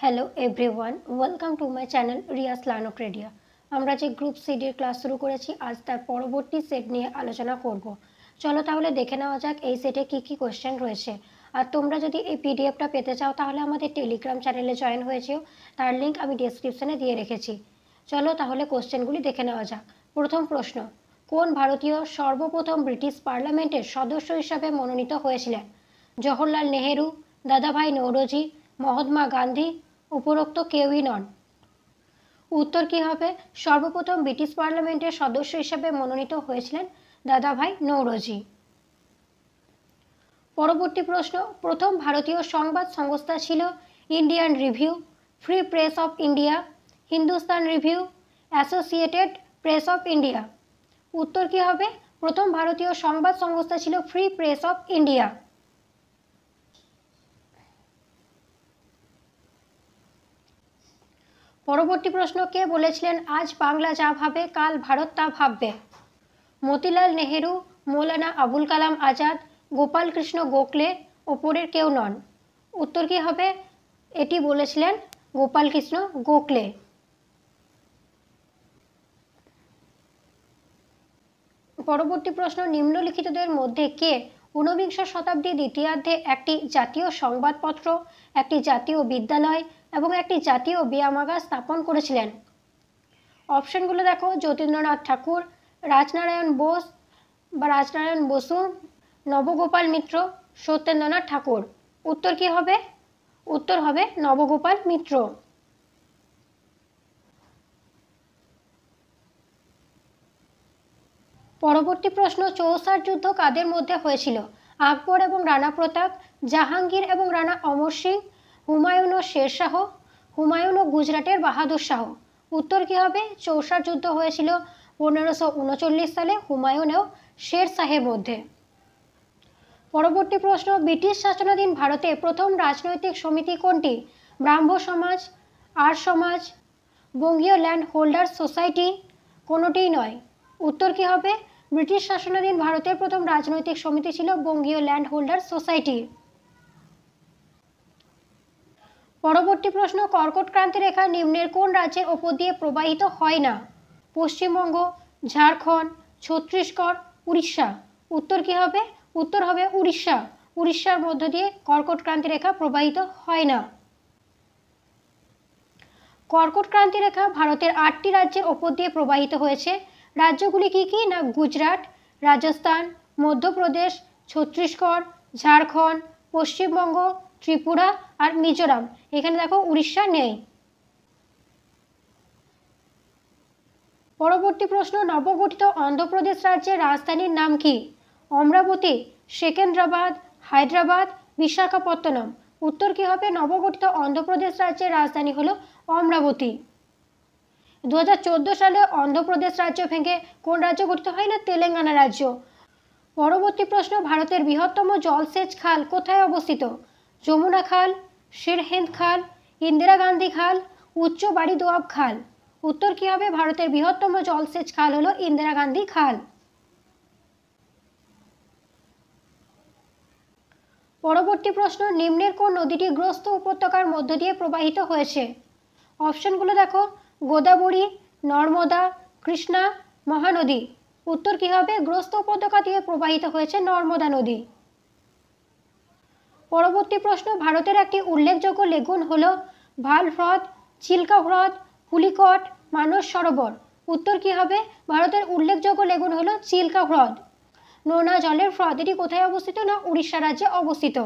Hello everyone, welcome to my channel রিয়াস লার্নোক্রেডিয়া। আমরা যে গ্রুপ সিডির ক্লাস শুরু করেছি, আজ তার পরবর্তী সেট নিয়ে আলোচনা করব। চলো তাহলে দেখে নেওয়া যাক এই সেটে কী কী কোয়েশ্চেন রয়েছে। আর তোমরা যদি এই পিডিএফটা পেতে চাও তাহলে আমাদের টেলিগ্রাম চ্যানেলে জয়েন হয়েছেও, তার লিঙ্ক আমি ডেসক্রিপশনে দিয়ে রেখেছি। চলো তাহলে কোয়েশ্চেনগুলি দেখে নেওয়া যাক। প্রথম প্রশ্ন, কোন ভারতীয় সর্বপ্রথম ব্রিটিশ পার্লামেন্টের সদস্য হিসাবে মনোনীত হয়েছিলেন? জওহরলাল নেহেরু, দাদাভাই নৌরোজি, মহাত্মা গান্ধী, উপরোক্ত কেউই নন। উত্তর কি হবে? সর্বপ্রথম ব্রিটিশ পার্লামেন্টের সদস্য হিসেবে মনোনীত হয়েছিলেন দাদাভাই নৌরোজি। পরবর্তী প্রশ্ন, প্রথম ভারতীয় সংবাদ সংস্থা ছিল Indian review, free press of India, Hindustan review, associated press of India. উত্তর কি হবে? প্রথম ভারতীয় সংবাদ সংস্থা ছিল ফ্রি প্রেস অফ ইন্ডিয়া। পরবর্তী প্রশ্ন, কে বলেছিলেন আজ বাংলা যা ভাবে কাল ভারত তা ভাববে? মতিলাল নেহেরু, মৌলানা আবুল কালাম আজাদ, গোপাল কৃষ্ণ গোখলে, ওপরের কেউ নন। উত্তর কি হবে? এটি বলেছিলেন গোপাল কৃষ্ণ গোখলে। পরবর্তী প্রশ্ন, নিম্নলিখিতদের মধ্যে কে ঊনবিংশ শতাব্দীর দ্বিতীয়ার্ধে একটি জাতীয় সংবাদপত্র, একটি জাতীয় বিদ্যালয় এবং একটি জাতীয় ব্যায়ামাগার স্থাপন করেছিলেন? অপশনগুলো দেখো, যতীন্দ্রনাথ ঠাকুর, রাজনারায়ণ বসু, নবগোপাল মিত্র, সত্যেন্দ্রনাথ ঠাকুর। উত্তর কি হবে? উত্তর হবে নবগোপাল মিত্র। পরবর্তী প্রশ্ন, চৌসার যুদ্ধ কাদের মধ্যে হয়েছিল? আকবর এবং রানা প্রতাপ, জাহাঙ্গীর এবং রানা অমর সিং, হুমায়ুন ও শেরশাহ, হুমায়ুন ও গুজরাটের বাহাদুর শাহ। উত্তর কি হবে? চৌসার যুদ্ধ হয়েছিল 1539 সালে হুমায়ুন ও শের শাহের মধ্যে। পরবর্তী প্রশ্ন, ব্রিটিশ শাসনাধীন ভারতে প্রথম রাজনৈতিক সমিতি কোনটি? ব্রাহ্ম সমাজ, আর্য সমাজ, বঙ্গীয় ল্যান্ড হোল্ডার্স সোসাইটি, কোনোটিই নয়। উত্তর কি হবে? ব্রিটিশ শাসনাধীন ভারতের প্রথম রাজনৈতিক সমিতি ছিল বঙ্গীয় ল্যান্ড হোল্ডার্স সোসাইটি। পরবর্তী প্রশ্ন, কর্কট ক্রান্তি রেখা নিম্নের কোন রাজ্যের ওপর দিয়ে প্রবাহিত হয় না? পশ্চিমবঙ্গ, ঝাড়খণ্ড, ছত্তিশগড়, উড়িষ্যা। উত্তর কি হবে? উত্তর হবে উড়িষ্যা। উড়িষ্যার মধ্য দিয়ে কর্কট ক্রান্তি রেখা প্রবাহিত হয় না। কর্কট ক্রান্তি রেখা ভারতের 8টি রাজ্যের ওপর দিয়ে প্রবাহিত হয়েছে। রাজ্যগুলি কি কি? না গুজরাট, রাজস্থান, মধ্যপ্রদেশ, ছত্তিশগড়, ঝাড়খণ্ড, পশ্চিমবঙ্গ, ত্রিপুরা আর মিজোরাম। এখানে দেখো উড়িষ্যা নেই। পরবর্তী প্রশ্ন, নবগঠিত অন্ধ্রপ্রদেশ রাজ্যের রাজধানীর নাম কি? অমরাবতী, সেকেন্দ্রাবাদ, হায়দ্রাবাদ, বিশাখাপত্তনম। উত্তর কি হবে? নবগঠিত অন্ধ্রপ্রদেশ রাজ্যের রাজধানী হলো অমরাবতী। 2014 সালে অন্ধ্রপ্রদেশ রাজ্য ভেঙে কোন রাজ্য গঠিত হয়? না তেলেঙ্গানা রাজ্য। পরবর্তী প্রশ্ন, ভারতের বৃহত্তম জলসেচ খাল কোথায় অবস্থিত? যমুনা খাল, সিরহিন্দ খাল, ইন্দিরা গান্ধী খাল, উচ্চ বাড়ি দোয়াব খাল। উত্তর কি হবে? ভারতের বৃহত্তম জলসেচ খাল হলো ইন্দিরা গান্ধী খাল। পরবর্তী প্রশ্ন, নিম্নের কোন নদীটি গ্রস্ত উপত্যকার মধ্য দিয়ে প্রবাহিত হয়েছে? অপশনগুলো দেখো, গোদাবরী, নর্মদা, কৃষ্ণা, মহানদী। উত্তর কি হবে? গ্রস্ত উপত্যকা দিয়ে প্রবাহিত হয়েছে নর্মদা নদী। পরবর্তী প্রশ্ন, ভারতের একটি উল্লেখযোগ্য লেগুন হলো ভাল হ্রদ, চিল্কা হ্রদ, পুলিকট, মানস সরোবর। উত্তর কি হবে? ভারতের উল্লেখযোগ্য লেগুন হলো চিল্কা হ্রদ। নোনা জলের হ্রদ, এটি কোথায় অবস্থিত? না উড়িষ্যা রাজ্যে অবস্থিত।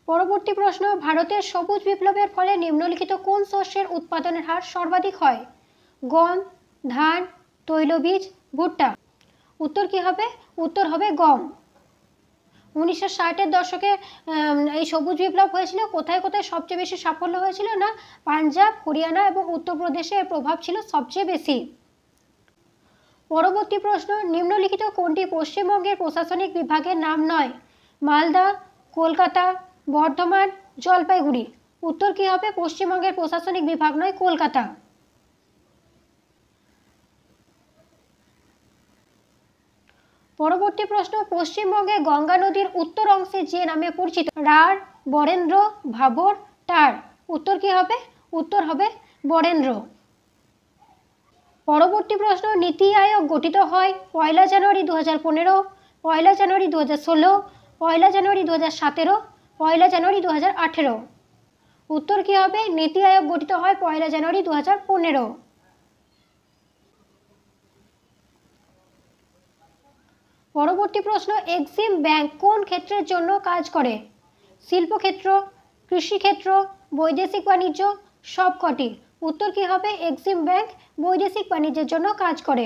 পরবর্তী প্রশ্ন, ভারতের সবুজ বিপ্লবের ফলে নিম্নলিখিত কোন শস্যের উৎপাদনের হার সর্বাধিক হয়? গম, ধান, তৈলবীজ, ভুট্টা। উত্তর কি হবে? উত্তর হবে গম। 1960-এর দশকে এই সবুজ বিপ্লব হয়েছিল। কোথায় কোথায় সবচেয়ে বেশি সাফল্য হয়েছিল? না পাঞ্জাব, হরিয়ানা এবং উত্তরপ্রদেশে এর প্রভাব ছিল সবচেয়ে বেশি। পরবর্তী প্রশ্ন, নিম্নলিখিত কোনটি পশ্চিমবঙ্গের প্রশাসনিক বিভাগের নাম নয়? মালদা, কলকাতা, বর্ধমান, জলপাইগুড়ি। উত্তর কি হবে? পশ্চিমবঙ্গের প্রশাসনিক বিভাগ নয় কলকাতা। পরবর্তী প্রশ্ন, পশ্চিমবঙ্গে গঙ্গা নদীর উত্তর অংশে যে নামে পরিচিত রাঢ়, বরেন্দ্র, ভাবর, টার, উত্তর কি হবে? উত্তর হবে বরেন্দ্র। পরবর্তী প্রশ্ন, নীতি আয়োগ গঠিত হয় 1 জানুয়ারি 2015, 1 জানুয়ারি 2016, 1 জানুয়ারি 2017, 1 জানুয়ারি 2018, উত্তর কি হবে? নীতি আয়োগ গঠিত হয় 1 জানুয়ারি 2015। পরবর্তী প্রশ্ন, এক্সিম ব্যাংক কোন ক্ষেত্রের জন্য কাজ করে? শিল্পক্ষেত্র, কৃষিক্ষেত্র, বৈদেশিক বাণিজ্য, সবকটি, উত্তর কি হবে? এক্সিম ব্যাংক বৈদেশিক বাণিজ্যের জন্য কাজ করে।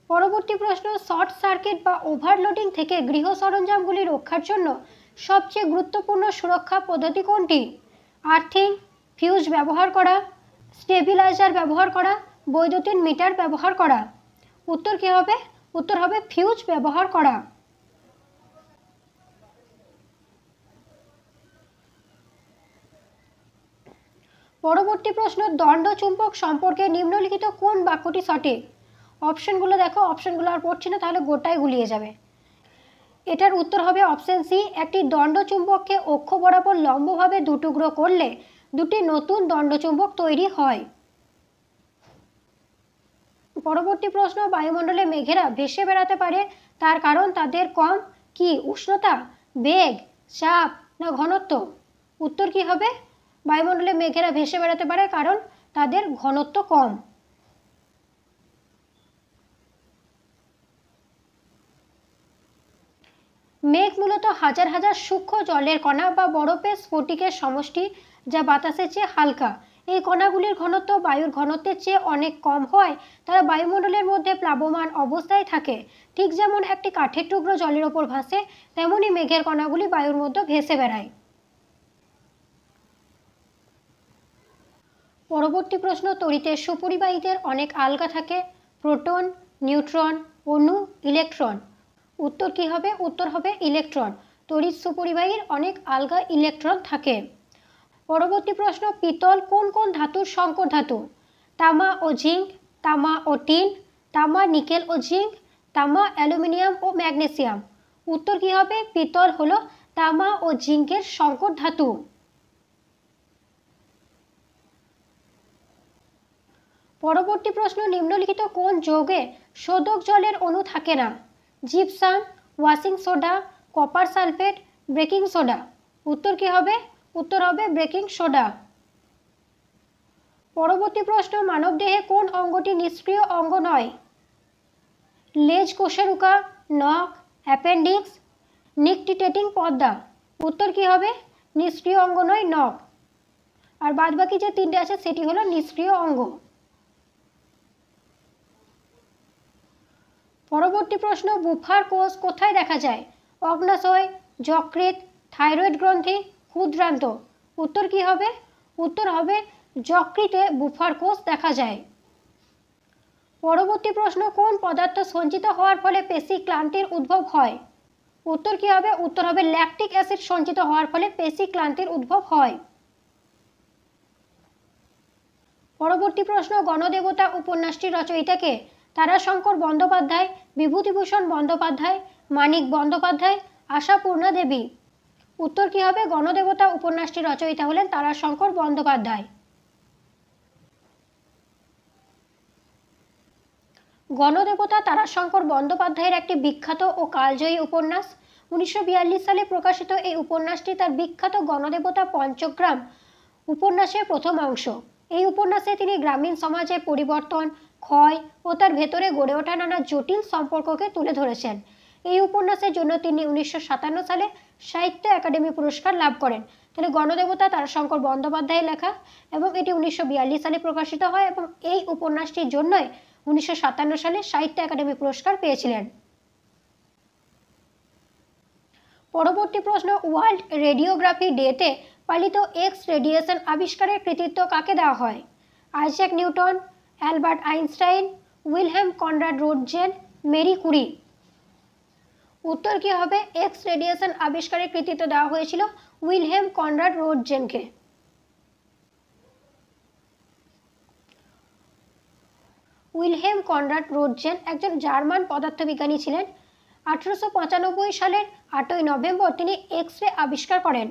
পরবর্তী প্রশ্ন, শর্ট সার্কিট বা ওভারলোডিং থেকে গৃহ সরঞ্জামগুলি রক্ষার জন্য সবচেয়ে গুরুত্বপূর্ণ সুরক্ষা পদ্ধতি কোনটি? আর্থিং, ফিউজ ব্যবহার করা, স্টেবিলাইজার ব্যবহার করা, বৈদ্যুতিন মিটার ব্যবহার করা, উত্তর কি হবে? উত্তর হবে ফিউজ ব্যবহার করা। পরবর্তী প্রশ্ন, দণ্ড চুম্বক সম্পর্কে নিম্নলিখিত কোন বাক্যটি সঠিক? অপশনগুলো দেখো, অপশনগুলো আর পড়ছি না, তাহলে গোটাই গুলিয়ে যাবে। এটার উত্তর হবে অপশন সি, একটি দণ্ড চুম্বককে অক্ষ বরাবর লম্বভাবে দুটুকরো করলে দুটি নতুন দণ্ড চুম্বক তৈরি হয়। পরবর্তী প্রশ্ন, বায়ুমণ্ডলে মেঘেরা ভেসে বেড়াতে পারে তার কারণ তাদের কম কি উষ্ণতা, বেগ, চাপ না ঘনত্ব, উত্তর কি হবে? বায়ুমণ্ডলে মেঘেরা ভেসে বেড়াতে পারে কারণ তাদের ঘনত্ব কম। মেঘ মূলত হাজার হাজার সূক্ষ্ম জলের কণা বা বরফের স্ফটিকের সমষ্টি যা বাতাসের চেয়ে হালকা। এই কণাগুলির ঘনত্ব বায়ুর ঘনত্বের চেয়ে অনেক কম হয়। তারা বায়ুমণ্ডলের মধ্যে প্লাবমান অবস্থায় থাকে। ঠিক যেমন একটি কাঠের টুকরো জলের ওপর ভাসে, তেমনি মেঘের কণাগুলি বায়ুর মধ্যে ভেসে বেড়ায়। পরবর্তী প্রশ্ন, তড়িতের সুপরিবাহীদের অনেক আলগা থাকে, প্রোটন, নিউট্রন, অণু, ইলেকট্রন, উত্তর কি হবে? উত্তর হবে ইলেকট্রন। তড়িৎ সুপরিবাহীর অনেক আলগা ইলেকট্রন থাকে। পরবর্তী প্রশ্ন, পিতল কোন কোন ধাতুর সংকর ধাতু? তামা ও জিঙ্ক, তামা ও টিন, তামা, নিকেল ও জিঙ্ক, তামা, অ্যালুমিনিয়াম ও ম্যাগনেসিয়াম, উত্তর কি হবে? পিতল হলো তামা ও জিঙ্কের সংকর ধাতু। পরবর্তী প্রশ্ন, নিম্নলিখিত কোন যৌগে শোধক জলের অণু থাকে না? Gypsum, washing soda, copper sulphate, baking soda, উত্তর কি হবে? উত্তর হবে বেকিং সোডা। পরবর্তী প্রশ্ন, মানবদেহে কোন অঙ্গটি নিষ্ক্রিয় অঙ্গ নয়? লেজ কোষেরুকা, নখ, অ্যাপেন্ডিক্স, নিকটিটেটিং পর্দা, উত্তর কি হবে? নিষ্ক্রিয় অঙ্গ নয়, নখ। আর বাদবাকি যে তিনটে আছে সেটি হলো নিষ্ক্রিয় অঙ্গ। পরবর্তী প্রশ্ন, বুফার কোষ কোথায় দেখা যায়? অগ্নাশয়, যকৃৎ, থাইরয়েড গ্রন্থি, ক্ষুদ্রান্ত, উত্তর কি হবে? উত্তর হবে যকৃতে বুফার কোষ দেখা যায়। পরবর্তী প্রশ্ন, কোন পদার্থ সঞ্চিত হওয়ার ফলে পেশি ক্লান্তির উদ্ভব হয়? উত্তর কি হবে? উত্তর হবে ল্যাকটিক অ্যাসিড সঞ্চিত হওয়ার ফলে পেশি ক্লান্তির উদ্ভব হয়। পরবর্তী প্রশ্ন, গণদেবতা উপন্যাসটির রচয়িতা কে? তারাশঙ্কর বন্দ্যোপাধ্যায়, বিভূতিভূষণ বন্দ্যোপাধ্যায়, মানিক বন্দ্যোপাধ্যায়, আশাপূর্ণা দেবী, উত্তর কি হবে? গণদেবতা উপন্যাসটির রচয়িতা হলেন তারাশঙ্কর বন্দ্যোপাধ্যায়। গণদেবতা তারাশঙ্কর বন্দ্যোপাধ্যায়ের একটি বিখ্যাত ও কালজয়ী উপন্যাস। 1942 সালে প্রকাশিত এই উপন্যাসটি তার বিখ্যাত গণদেবতা পঞ্চগ্রাম উপন্যাসের প্রথম অংশ। এই উপন্যাসে তিনি গ্রামীণ সমাজের পরিবর্তন, ক্ষয় ও তার ভেতরে গড়ে ওঠা নানা জটিল সম্পর্ককে তুলে ধরেছেন। এই উপন্যাসের জন্য তিনি 1957 সালে সাহিত্য একাডেমি পুরস্কার লাভ করেন। তাহলে গণদেবতা তারাশঙ্কর বন্দ্যোপাধ্যায়ের লেখা এবং এটি 1942 সালে প্রকাশিত হয় এবং এই উপন্যাসটির জন্যই 1957 সালে সাহিত্য একাডেমি পুরস্কার পেয়েছিলেন। পরবর্তী প্রশ্ন, ওয়ার্ল্ড রেডিওগ্রাফি ডেতে পালিত এক্স রেডিয়েশন আবিষ্কারের কৃতিত্ব কাকে দেওয়া হয়? Isaac Newton, Albert Einstein, Wilhelm Conrad Roentgen, Marie Curie, উত্তর কি হবে? এক্স রেডিয়েশন আবিষ্কারের কৃতিত্ব দেওয়া হয়েছিল উইলহেম কনরাড রোডজেনকে। উইলহেম কনরাড রোটজেন একজন জার্মান পদার্থবিজ্ঞানী ছিলেন। 1895 সালের 8ই নভেম্বর তিনি এক্স রে আবিষ্কার করেন।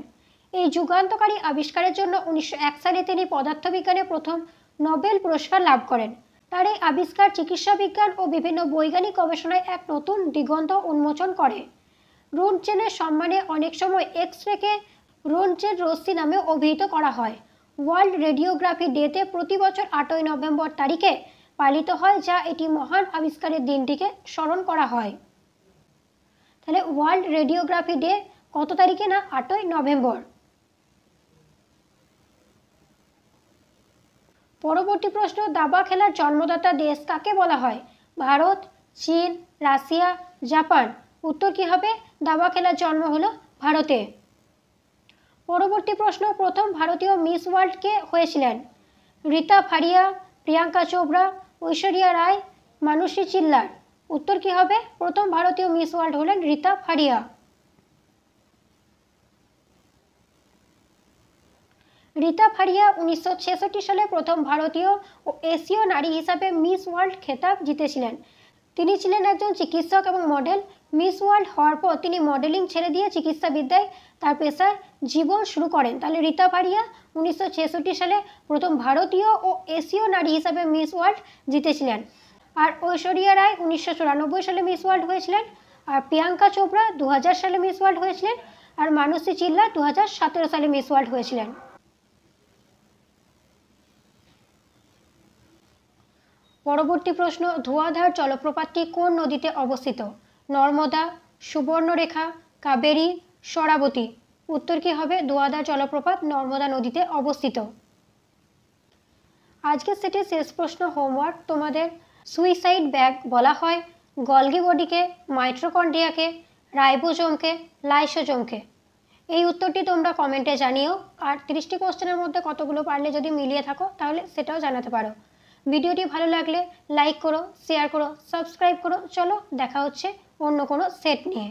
এই যুগান্তকারী আবিষ্কারের জন্য 1901 সালে তিনি পদার্থবিজ্ঞানে প্রথম নোবেল পুরস্কার লাভ করেন। তার এই আবিষ্কার চিকিৎসা বিজ্ঞান ও বিভিন্ন বৈজ্ঞানিক গবেষণায় এক নতুন দিগন্ত উন্মোচন করে। রোন্টজেনের সম্মানে অনেক সময় এক্স রেকে রোন্টজেন রশ্মি নামে অভিহিত করা হয়। ওয়ার্ল্ড রেডিওগ্রাফি ডেতে প্রতি বছর 8ই নভেম্বর তারিখে পালিত হয়, যা এটি মহান আবিষ্কারের দিনটিকে স্মরণ করা হয়। তাহলে ওয়ার্ল্ড রেডিওগ্রাফি ডে কত তারিখে? না 8ই নভেম্বর। পরবর্তী প্রশ্ন, দাবা খেলার জন্মদাতা দেশ কাকে বলা হয়? ভারত, চীন, রাশিয়া, জাপান। উত্তর কি হবে? দাবা খেলার জন্ম হলো ভারতে। পরবর্তী প্রশ্ন, প্রথম ভারতীয় মিস ওয়ার্ল্ড কে হয়েছিলেন? রীতা ফারিয়া, প্রিয়াঙ্কা চোপড়া, ঐশ্বরিয়া রায়, মানুষী চিল্লার। উত্তর কি হবে? প্রথম ভারতীয় মিস ওয়ার্ল্ড হলেন রীতা ফারিয়া। রীতা ফারিয়া 1966 সালে প্রথম ভারতীয় ও এশীয় নারী হিসাবে মিস ওয়ার্ল্ড খেতাব জিতেছিলেন। তিনি ছিলেন একজন চিকিৎসক এবং মডেল। মিস ওয়ার্ল্ড হওয়ার পর তিনি মডেলিং ছেড়ে দিয়ে চিকিৎসাবিদ্যায় তার পেশার জীবন শুরু করেন। তাহলে রীতা ফারিয়া 1966 সালে প্রথম ভারতীয় ও এশীয় নারী হিসাবে মিস ওয়ার্ল্ড জিতেছিলেন। আর ঐশ্বরিয়া রায় 1994 সালে মিস ওয়ার্ল্ড হয়েছিলেন। আর প্রিয়াঙ্কা চোপড়া 2000 সালে মিস ওয়ার্ল্ড হয়েছিলেন। আর মানুষী চিল্লা 2017 সালে মিস ওয়ার্ল্ড হয়েছিলেন। পরবর্তী প্রশ্ন, ধোঁয়াধার জলপ্রপাতটি কোন নদীতে অবস্থিত? নর্মদা, সুবর্ণরেখা, কাবেরী, শরাবতী। উত্তর কি হবে? ধোঁয়াধার জলপ্রপাত নর্মদা নদীতে অবস্থিত। আজকের সেটের শেষ প্রশ্ন হোমওয়ার্ক তোমাদের। সুইসাইড ব্যাগ বলা হয় গলগি বডিকে, মাইটোকন্ড্রিয়াকে, রাইবোজোমকে, লাইসোজোমকে। এই উত্তরটি তোমরা কমেন্টে জানিও। আর 30টি কোশ্চেনের মধ্যে কতগুলো পারলে যদি মিলিয়ে থাকো তাহলে সেটাও জানাতে পারো। ভিডিওটি ভালো লাগলে লাইক করো, শেয়ার করো, সাবস্ক্রাইব করো। চলো দেখা হচ্ছে অন্য কোনো সেট নিয়ে।